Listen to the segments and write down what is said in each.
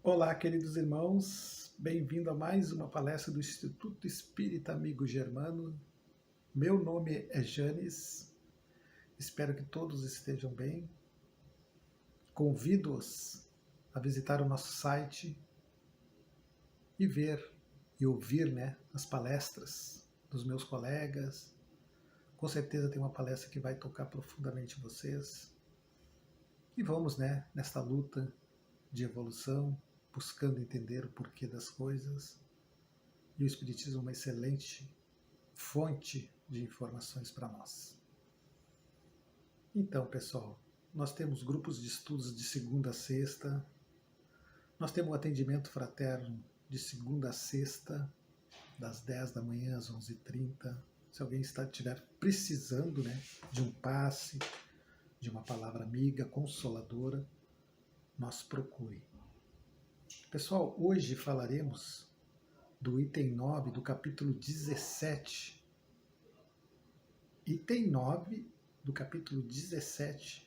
Olá, queridos irmãos, bem-vindo a mais uma palestra do Instituto Espírita Amigo Germano. Meu nome é Janes, espero que todos estejam bem. Convido-os a visitar o nosso site e ver e ouvir as palestras dos meus colegas. Com certeza tem uma palestra que vai tocar profundamente vocês. E vamos nesta luta de evolução, buscando entender o porquê das coisas. E o Espiritismo é uma excelente fonte de informações para nós. Então, pessoal, nós temos grupos de estudos de segunda a sexta, nós temos um atendimento fraterno de segunda a sexta, das 10 da manhã às 11h30. Se alguém estiver precisando de um passe, de uma palavra amiga, consoladora, nos procure. Pessoal, hoje falaremos do item 9 do capítulo 17. Item 9 do capítulo 17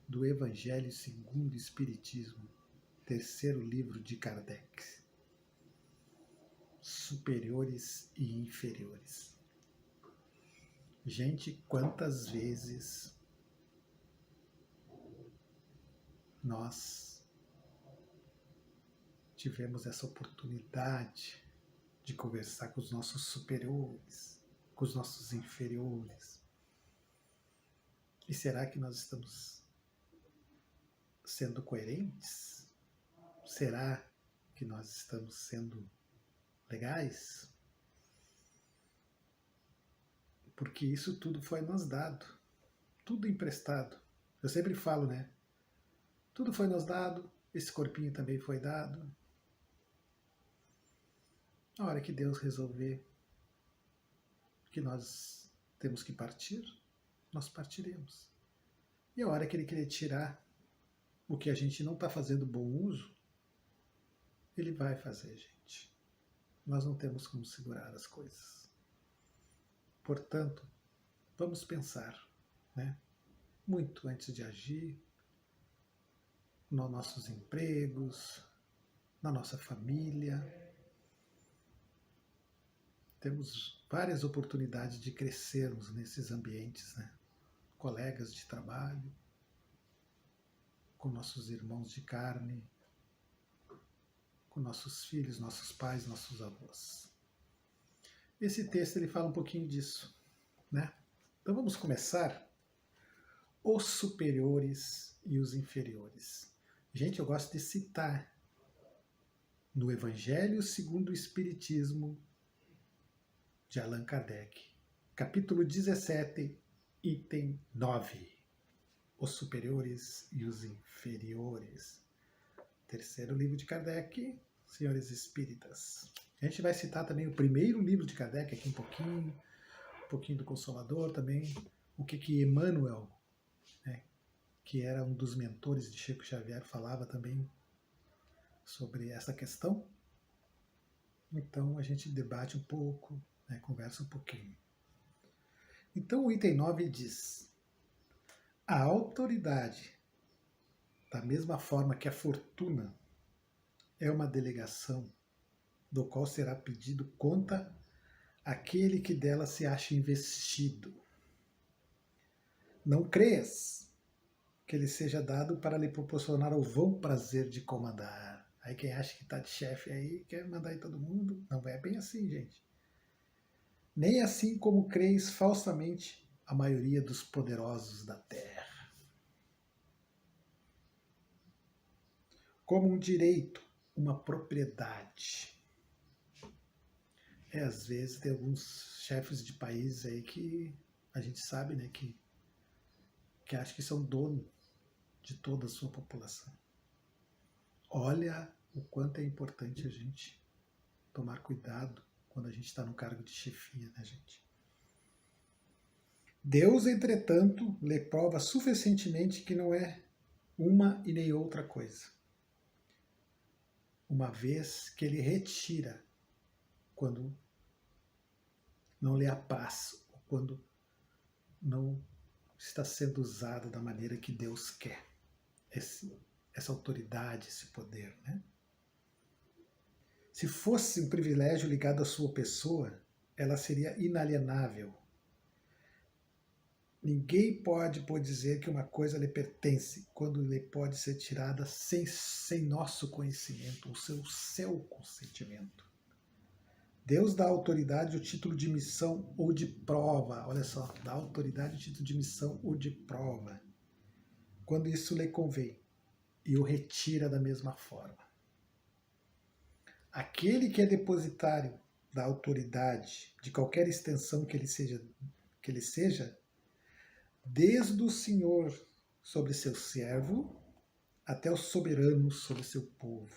do Evangelho segundo o Espiritismo, terceiro livro de Kardec. Superiores e inferiores. Gente, quantas vezes nós tivemos essa oportunidade de conversar com os nossos superiores, com os nossos inferiores. E será que nós estamos sendo coerentes? Será que nós estamos sendo legais? Porque isso tudo foi nos dado, tudo emprestado. Eu sempre falo, tudo foi nos dado, esse corpinho também foi dado. Na hora que Deus resolver que nós temos que partir, nós partiremos. E a hora que Ele querer tirar o que a gente não está fazendo bom uso, Ele vai fazer, gente. Nós não temos como segurar as coisas. Portanto, vamos pensar, muito antes de agir, nos nossos empregos, na nossa família. Temos várias oportunidades de crescermos nesses ambientes, colegas de trabalho, com nossos irmãos de carne, com nossos filhos, nossos pais, nossos avós. Esse texto ele fala um pouquinho disso, Então vamos começar. Os superiores e os inferiores. Gente, eu gosto de citar no Evangelho segundo o Espiritismo de Allan Kardec, capítulo 17, item 9. Os superiores e os inferiores. Terceiro livro de Kardec, Senhores Espíritas. A gente vai citar também o primeiro livro de Kardec aqui um pouquinho do Consolador também, o que Emmanuel, que era um dos mentores de Chico Xavier, falava também sobre essa questão. Então a gente debate um pouco, conversa um pouquinho. Então o item 9 diz: a autoridade, da mesma forma que a fortuna, é uma delegação do qual será pedido conta àquele que dela se acha investido. Não creias que ele seja dado para lhe proporcionar o vão prazer de comandar. Aí quem acha que está de chefe aí, quer mandar em todo mundo, não é bem assim, gente. Nem assim como creis falsamente a maioria dos poderosos da terra. Como um direito, uma propriedade. Às vezes tem alguns chefes de países aí que a gente sabe, que acham que são dono de toda a sua população. Olha o quanto é importante a gente tomar cuidado quando a gente está no cargo de chefia, gente? Deus, entretanto, lhe prova suficientemente que não é uma e nem outra coisa. Uma vez que ele retira quando não lhe apraz, ou quando não está sendo usado da maneira que Deus quer essa autoridade, esse poder, né? Se fosse um privilégio ligado à sua pessoa, ela seria inalienável. Ninguém pode dizer que uma coisa lhe pertence quando lhe pode ser tirada sem nosso conhecimento, ou seu consentimento. Deus dá autoridade o título de missão ou de prova. Olha só, dá autoridade o título de missão ou de prova, quando isso lhe convém, e o retira da mesma forma. Aquele que é depositário da autoridade, de qualquer extensão que ele seja, desde o Senhor sobre seu servo até o soberano sobre seu povo.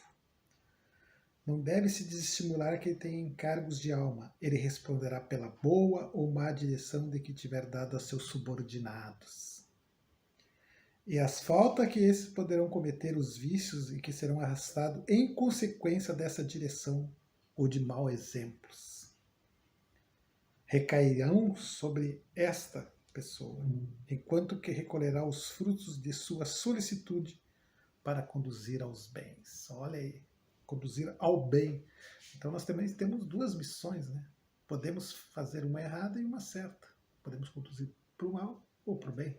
Não deve se desestimular que ele tenha encargos de alma. Ele responderá pela boa ou má direção de que tiver dado a seus subordinados. E as faltas que esses poderão cometer, os vícios e que serão arrastados em consequência dessa direção ou de maus exemplos, recairão sobre esta pessoa, enquanto que recolherá os frutos de sua solicitude para conduzir aos bens. Olha aí, conduzir ao bem. Então nós também temos duas missões, né? Podemos fazer uma errada e uma certa. Podemos conduzir para o mal ou para o bem.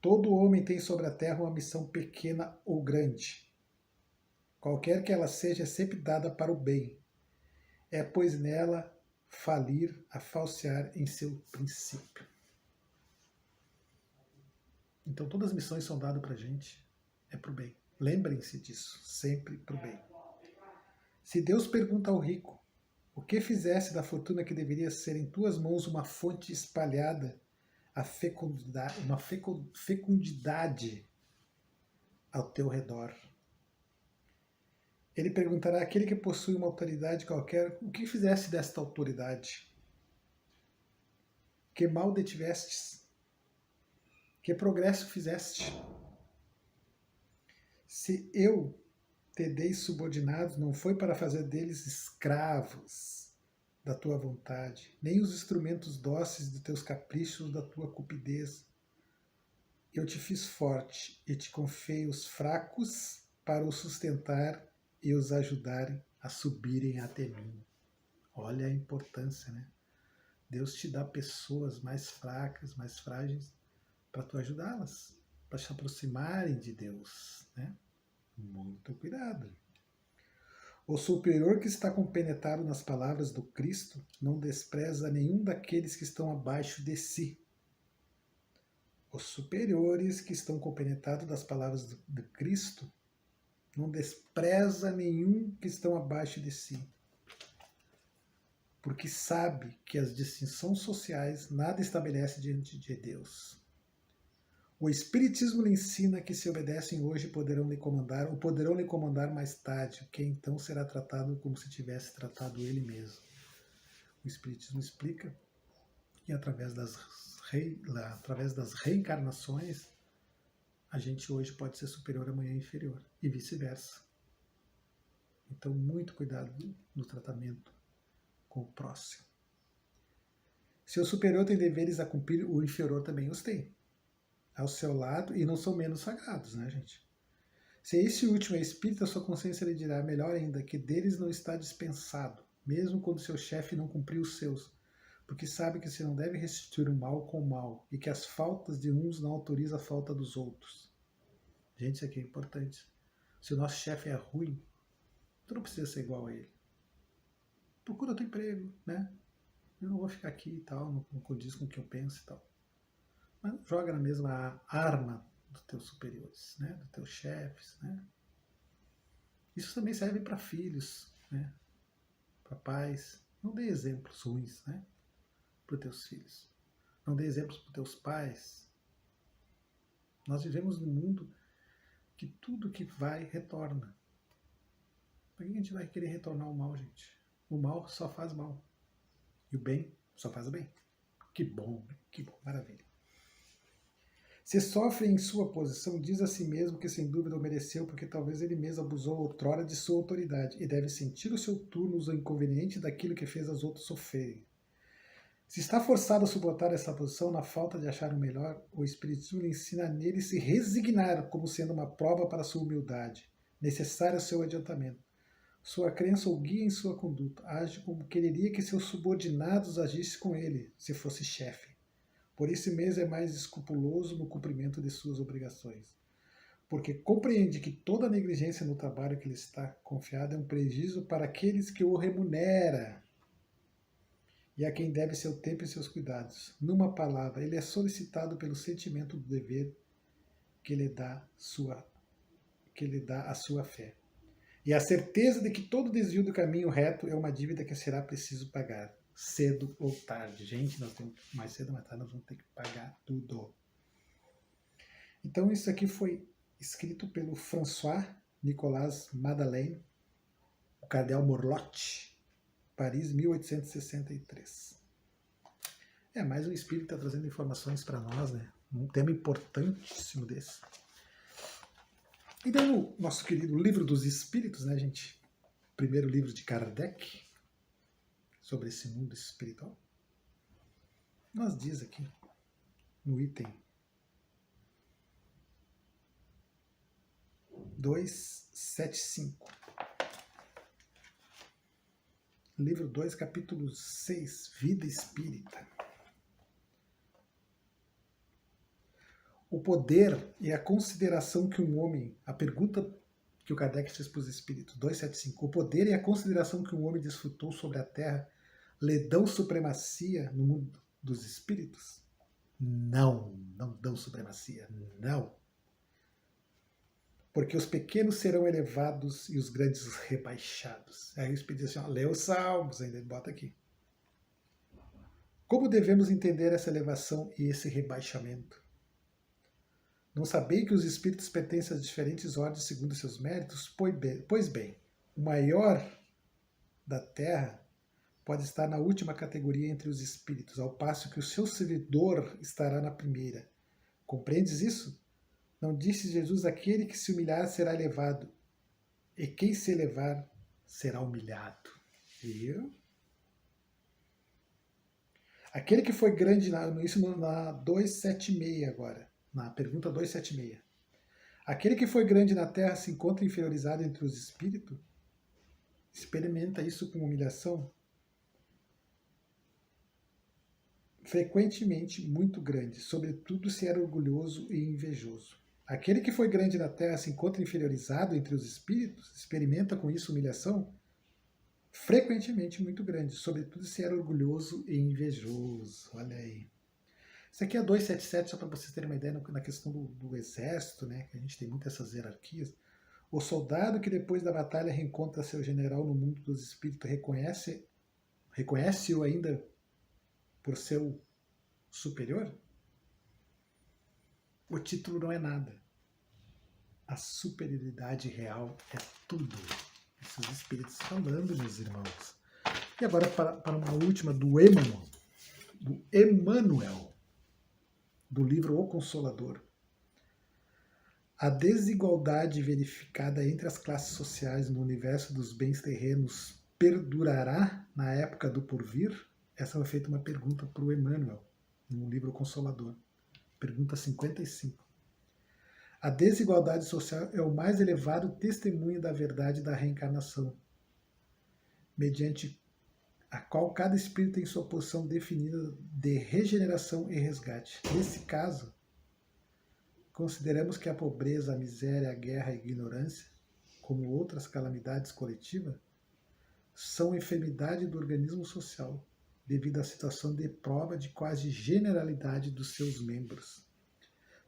Todo homem tem sobre a terra uma missão pequena ou grande. Qualquer que ela seja, é sempre dada para o bem. É, pois, nela falir a falsear em seu princípio. Então todas as missões são dadas para a gente, é para o bem. Lembrem-se disso, sempre para o bem. Se Deus pergunta ao rico, o que fizesse da fortuna que deveria ser em tuas mãos uma fonte espalhada, uma fecundidade ao teu redor? Ele perguntará àquele que possui uma autoridade qualquer, o que fizesse desta autoridade? Que mal detivestes? Que progresso fizeste? Se eu te dei subordinados, não foi para fazer deles escravos da tua vontade, nem os instrumentos dóceis dos teus caprichos, da tua cupidez. Eu te fiz forte e te confiei os fracos para os sustentar e os ajudarem a subirem até mim. Olha a importância, né? Deus te dá pessoas mais fracas, mais frágeis, para tu ajudá-las, para se aproximarem de Deus, né? Muito cuidado. O superior que está compenetrado nas palavras do Cristo não despreza nenhum daqueles que estão abaixo de si. Os superiores que estão compenetrados das palavras do Cristo não despreza nenhum que estão abaixo de si, porque sabe que as distinções sociais nada estabelece diante de Deus. O Espiritismo lhe ensina que se obedecem hoje poderão lhe comandar, ou poderão lhe comandar mais tarde, que então será tratado como se tivesse tratado ele mesmo. O Espiritismo explica que através das reencarnações, a gente hoje pode ser superior, amanhã inferior, e vice-versa. Então, muito cuidado no tratamento com o próximo. Se o superior tem deveres a cumprir, o inferior também os tem ao seu lado, e não são menos sagrados, né, gente? Se esse último é espírita, sua consciência lhe dirá, melhor ainda, que deles não está dispensado, mesmo quando seu chefe não cumpriu os seus, porque sabe que se não deve restituir o mal com o mal, e que as faltas de uns não autorizam a falta dos outros. Gente, isso aqui é importante. Se o nosso chefe é ruim, tu não precisa ser igual a ele. Procura outro emprego, né? Eu não vou ficar aqui e tal, não condiz com o que eu penso e tal. Mas joga na mesma arma dos teus superiores, né? Dos teus chefes, né? Isso também serve para filhos, né? Para pais. Não dê exemplos ruins, né? Para os teus filhos. Não dê exemplos para os teus pais. Nós vivemos num mundo que tudo que vai retorna. Por que a gente vai querer retornar o mal, gente? O mal só faz mal. E o bem só faz bem. Que bom, maravilha. Se sofre em sua posição, diz a si mesmo que sem dúvida o mereceu, porque talvez ele mesmo abusou outrora de sua autoridade, e deve sentir o seu turno o inconveniente daquilo que fez as outros sofrerem. Se está forçado a suportar essa posição na falta de achar o melhor, o Espiritismo lhe ensina nele se resignar como sendo uma prova para sua humildade, necessária ao seu adiantamento. Sua crença o guia em sua conduta, age como quereria que seus subordinados agissem com ele, se fosse chefe. Por isso mesmo é mais escrupuloso no cumprimento de suas obrigações, porque compreende que toda negligência no trabalho que lhe está confiado é um prejuízo para aqueles que o remunera e a quem deve seu tempo e seus cuidados. Numa palavra, ele é solicitado pelo sentimento do dever que lhe dá a sua fé. E a certeza de que todo desvio do caminho reto é uma dívida que será preciso pagar, cedo ou tarde. Gente, nós temos mais cedo ou mais tarde, nós vamos ter que pagar tudo. Então isso aqui foi escrito pelo François Nicolas Madeleine, o cardeal Morlotte, Paris, 1863. Mais um espírito que está trazendo informações para nós, né? Um tema importantíssimo desse. E daí no nosso querido Livro dos Espíritos, né, gente? Primeiro livro de Kardec, sobre esse mundo espiritual. Nós diz aqui, no item 275. Livro 2, capítulo 6, Vida Espírita. O poder e a consideração que um homem... A pergunta que o Kardec fez para os Espíritos, 275. O poder e a consideração que um homem desfrutou sobre a Terra lhe dão supremacia no mundo dos Espíritos? Não, não dão supremacia, não. Porque os pequenos serão elevados e os grandes rebaixados. Aí o Espírito diz assim, lê os Salmos, ainda ele bota aqui. Como devemos entender essa elevação e esse rebaixamento? Não sabei que os espíritos pertencem às diferentes ordens segundo seus méritos? Pois bem, o maior da Terra pode estar na última categoria entre os espíritos, ao passo que o seu servidor estará na primeira. Compreendes isso? Não disse Jesus, aquele que se humilhar será elevado, e quem se elevar será humilhado. Viu? Aquele que foi grande, isso na 276 agora, na pergunta 276. Aquele que foi grande na terra se encontra inferiorizado entre os espíritos? Experimenta isso com humilhação? Frequentemente muito grande, sobretudo se era orgulhoso e invejoso. Aquele que foi grande na terra se encontra inferiorizado entre os espíritos? Experimenta com isso humilhação? Frequentemente muito grande, sobretudo se era orgulhoso e invejoso. Olha aí. Isso aqui é 277, só para vocês terem uma ideia na questão do exército, né? Que a gente tem muitas essas hierarquias. O soldado que depois da batalha reencontra seu general no mundo dos espíritos reconhece-o ainda por seu superior? O título não é nada. A superioridade real é tudo. Esses espíritos falando, meus irmãos. E agora para uma última do Emmanuel, do livro O Consolador. A desigualdade verificada entre as classes sociais no universo dos bens terrenos perdurará na época do porvir? Essa foi feita uma pergunta para o Emmanuel, no livro O Consolador. Pergunta 55. A desigualdade social é o mais elevado testemunho da verdade da reencarnação, mediante a qual cada espírito tem sua posição definida de regeneração e resgate. Nesse caso, consideramos que a pobreza, a miséria, a guerra e a ignorância, como outras calamidades coletivas, são enfermidade do organismo social, devido à situação de prova de quase generalidade dos seus membros.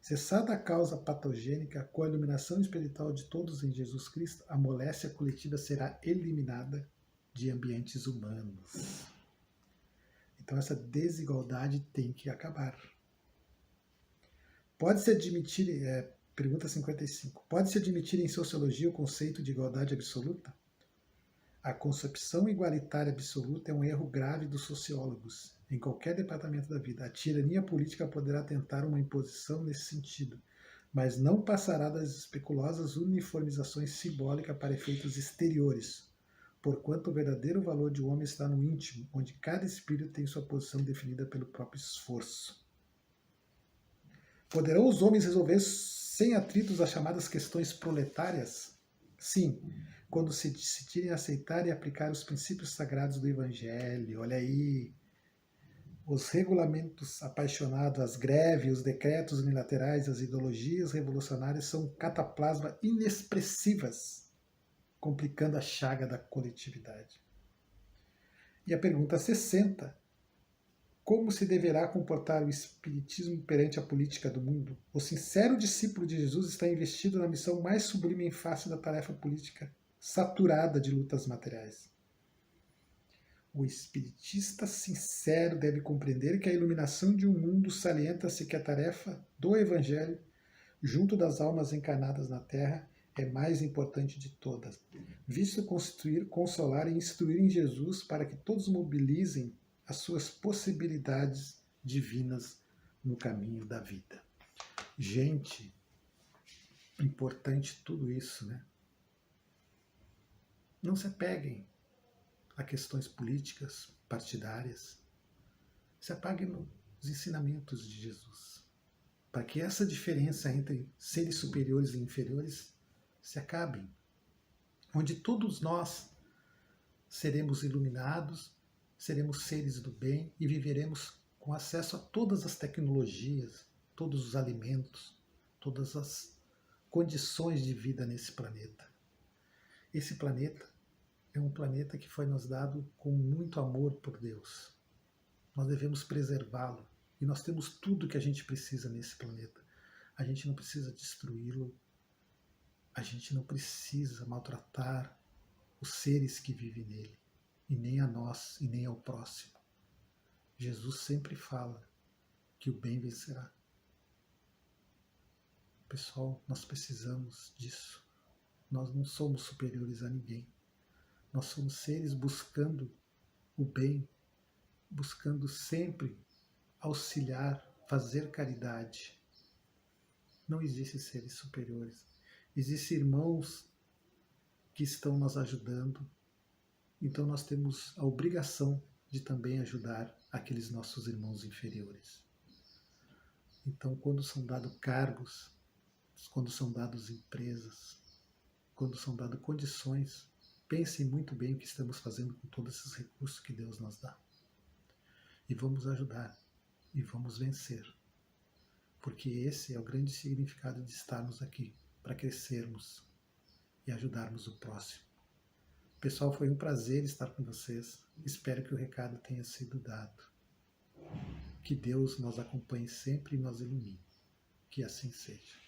Cessada a causa patogênica, com a iluminação espiritual de todos em Jesus Cristo, a moléstia coletiva será eliminada de ambientes humanos. Então essa desigualdade tem que acabar. Pode-se admitir, pergunta 55, pode-se admitir em sociologia o conceito de igualdade absoluta? A concepção igualitária absoluta é um erro grave dos sociólogos, em qualquer departamento da vida. A tirania política poderá tentar uma imposição nesse sentido, mas não passará das especulosas uniformizações simbólicas para efeitos exteriores, porquanto o verdadeiro valor de um homem está no íntimo, onde cada espírito tem sua posição definida pelo próprio esforço. Poderão os homens resolver sem atritos as chamadas questões proletárias? Sim, quando se decidirem aceitar e aplicar os princípios sagrados do Evangelho. Olha aí, os regulamentos apaixonados, as greves, os decretos unilaterais, as ideologias revolucionárias são cataplasma inexpressivas, complicando a chaga da coletividade. E a pergunta 60. Como se deverá comportar o espiritismo perante a política do mundo? O sincero discípulo de Jesus está investido na missão mais sublime em face da tarefa política, saturada de lutas materiais. O espiritista sincero deve compreender que a iluminação de um mundo salienta-se que a tarefa do Evangelho, junto das almas encarnadas na Terra, é mais importante de todas, visto constituir, consolar e instruir em Jesus para que todos mobilizem as suas possibilidades divinas no caminho da vida. Gente, importante tudo isso, né? Não se apeguem a questões políticas, partidárias. Se apeguem nos ensinamentos de Jesus, para que essa diferença entre seres superiores e inferiores se acabe, onde todos nós seremos iluminados, seremos seres do bem e viveremos com acesso a todas as tecnologias, todos os alimentos, todas as condições de vida nesse planeta. Esse planeta é um planeta que foi nos dado com muito amor por Deus. Nós devemos preservá-lo e nós temos tudo que a gente precisa nesse planeta. A gente não precisa destruí-lo, a gente não precisa maltratar os seres que vivem nele, e nem a nós, e nem ao próximo. Jesus sempre fala que o bem vencerá. Pessoal, nós precisamos disso. Nós não somos superiores a ninguém. Nós somos seres buscando o bem, buscando sempre auxiliar, fazer caridade. Não existem seres superiores. Existem irmãos que estão nos ajudando. Então nós temos a obrigação de também ajudar aqueles nossos irmãos inferiores. Então, quando são dados cargos, quando são dadas empresas, quando são dadas condições, pensem muito bem o que estamos fazendo com todos esses recursos que Deus nos dá. E vamos ajudar, e vamos vencer. Porque esse é o grande significado de estarmos aqui, para crescermos e ajudarmos o próximo. Pessoal, foi um prazer estar com vocês. Espero que o recado tenha sido dado. Que Deus nos acompanhe sempre e nos ilumine. Que assim seja.